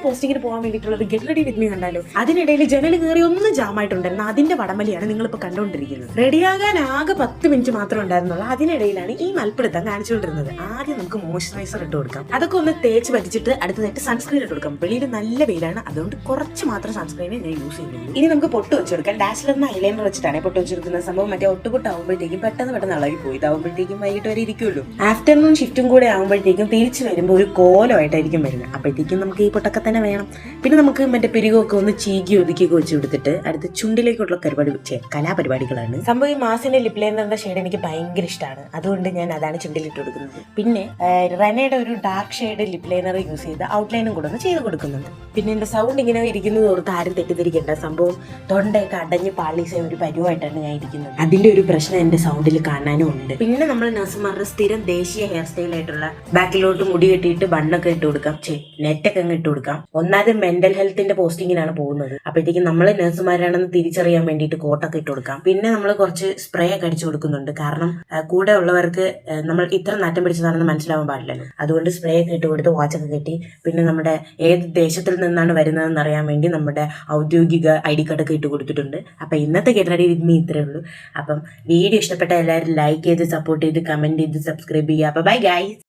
പോസ്റ്റിങ്ങിന് പോകാൻ വേണ്ടിയിട്ടുള്ളത് get ready with me കണ്ടാലോ. അതിനിടയിൽ ജനൽ കയറി ഒന്ന് ജാമായിട്ടുണ്ടായിരുന്നു. അതിന്റെ വടംവലിയാണ് നിങ്ങളിപ്പോൾ കണ്ടുകൊണ്ടിരിക്കുന്നത്. റെഡിയാകാൻ ആകെ 10 മിനിറ്റ് മാത്രം ഉണ്ടായിരുന്നുള്ളൂ. അതിനിടയിലാണ് ഈ മൽപ്പിടുത്തം കാണിച്ചുകൊണ്ടിരുന്നത്. ആദ്യം നമുക്ക് മോയ്സ്ചറൈസർ ഇട്ട് കൊടുക്കാം. അതൊക്കെ ഒന്ന് തേച്ച് പറ്റിച്ചിട്ട് അടുത്തതായിട്ട് സൺസ്ക്രീൻ ഇട്ട് കൊടുക്കാം. വെളിയിൽ നല്ല വെയിലാണ്, അതുകൊണ്ട് കുറച്ച് മാത്രം സൺസ്ക്രീനെ ഞാൻ യൂസ് ചെയ്യുന്നുള്ളൂ. ഇനി നമുക്ക് പൊട്ട് വെച്ചെടുക്കാം. ഡാസ്ലറിന് ഐലൈനർ വെച്ചിട്ടാണ് പൊട്ട് വെച്ചെടുക്കുന്ന സംഭവം. മറ്റേ ഒട്ടുപൊട്ടാകുമ്പോഴത്തേക്കും പെട്ടെന്ന് ഇളകി പോയി. ഇതാവുമ്പോഴത്തേക്കും വൈകിട്ട് വരെ ഇരിക്കുമല്ലോ. ആഫ്റ്റർനൂൺ ഷിഫ്റ്റും കൂടെ ആകുമ്പോഴത്തേക്കും തിരിച്ചു വരുമ്പോൾ ഒരു കോലമായിട്ടായിരിക്കും വരുന്നത്. അപ്പോഴത്തേക്കും നമുക്ക് ഈ പൊട്ടൊക്കെ തന്നെ വേണം. പിന്നെ നമുക്ക് മറ്റേ പിരികൊക്കെ ഒന്ന് ചീകി ഒതുക്കിയൊക്കെ വെച്ച് കൊടുത്തിട്ട് അടുത്ത് ചുണ്ടിലേക്കുള്ള കലാപരിപാടികളാണ് സംഭവം. ഈ മാസിന്റെ ലിപ് ലൈനറിന്റെ ഷെയ്ഡ് എനിക്ക് ഭയങ്കര ഇഷ്ടമാണ്, അതുകൊണ്ട് ഞാൻ അതാണ് ചുണ്ടിലിട്ട് കൊടുക്കുന്നത്. പിന്നെ റെനയുടെ ഒരു dark shade lip liner use ചെയ്ത് ഔട്ട്ലൈനും കൂടെ ഒന്ന് ചെയ്ത് കൊടുക്കുന്നുണ്ട്. പിന്നെ എന്റെ സൗണ്ട് ഇങ്ങനെ ഇരിക്കുന്നത് ഓർത്ത് ആരും തെറ്റിദ്ധരിക്കേണ്ട. സംഭവം തൊണ്ടയൊക്കെ അടഞ്ഞ് പാളീസ ഒരു പരുവായിട്ടാണ് ഞാൻ ഇരിക്കുന്നത്. അതിന്റെ ഒരു പ്രശ്നം എന്റെ സൗണ്ടിൽ കാണാനും ഉണ്ട്. പിന്നെ നമ്മൾ നഴ്സുമാരുടെ സ്ഥിരം ദേശീയ ഹെയർ സ്റ്റൈൽ ആയിട്ടുള്ള ബാക്കിലോട്ട് മുടി കെട്ടിയിട്ട് ബണ്ണൊക്കെ ഇട്ട് കൊടുക്കാം, നെറ്റൊക്കെ അങ്ങ് ഇട്ട് കൊടുക്കാം. ഒന്നാമത് മെന്റൽ ഹെൽത്തിന്റെ പോസ്റ്റിങ്ങിനാണ് പോകുന്നത്. അപ്പോഴത്തേക്കും നമ്മൾ നഴ്സുമാരാണെന്ന് തിരിച്ചറിയാൻ വേണ്ടിയിട്ട് കോട്ടൊക്കെ ഇട്ട് കൊടുക്കാം. പിന്നെ നമ്മൾ കുറച്ച് സ്പ്രേ ഒക്കെ അടിച്ചു കൊടുക്കുന്നുണ്ട്. കാരണം കൂടെ ഉള്ളവർക്ക് നമ്മൾ ഇത്ര നാറ്റം പിടിച്ചതാണെന്ന് മനസ്സിലാവാൻ പാടില്ലല്ലോ. അതുകൊണ്ട് സ്പ്രേ ഒക്കെ ഇട്ട് കൊടുത്ത് വാച്ചൊക്കെ കെട്ടി പിന്നെ നമ്മുടെ ഏത് ദേശത്തിൽ നിന്നാണ് വരുന്നതെന്ന് അറിയാൻ വേണ്ടി നമ്മുടെ ഔദ്യോഗിക ID കാർഡൊക്കെ ഇട്ട് കൊടുത്തിട്ടുണ്ട്. അപ്പൊ ഇന്നത്തെ ഗെറ്റ് റെഡി വിത്ത് മീ ഇത്രേ ഉള്ളൂ. അപ്പം വീഡിയോ ഇഷ്ടപ്പെട്ട എല്ലാവരും ലൈക്ക് ചെയ്ത് സപ്പോർട്ട് ചെയ്ത് കമന്റ് ചെയ്ത് സബ്സ്ക്രൈബ് ചെയ്യുക. അപ്പൊ ബൈ ഗൈസ്.